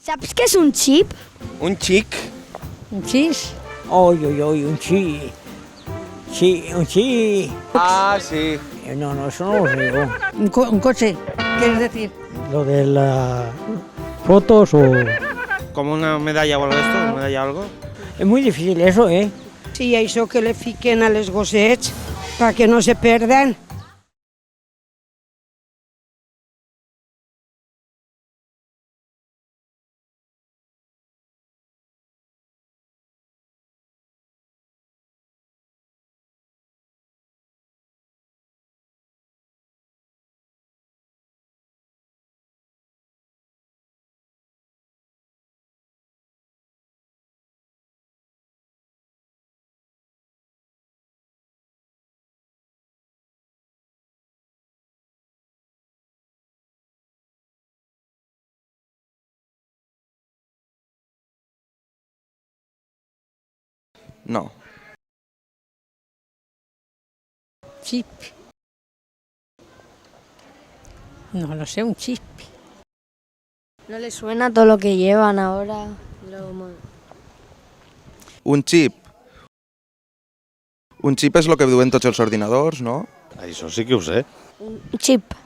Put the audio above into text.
Saps què és un xip? Un xic. Un xis. Oy, un chi. Sí, un chi. Ah, sí. No, eso no lo digo. Un coche, ¿quieres decir? Lo de las fotos o... ¿Como una medalla o algo de esto? ¿Una medalla o algo? Es muy difícil eso, ¿eh? Sí, això que le fiquen a les gossets perquè no se perden. No. Chip. No lo sé, un chip. ¿No le suena todo lo que llevan ahora? Un xip. Un xip és el que duen tots els ordinadors, no? Això sí que ho sé. Un xip.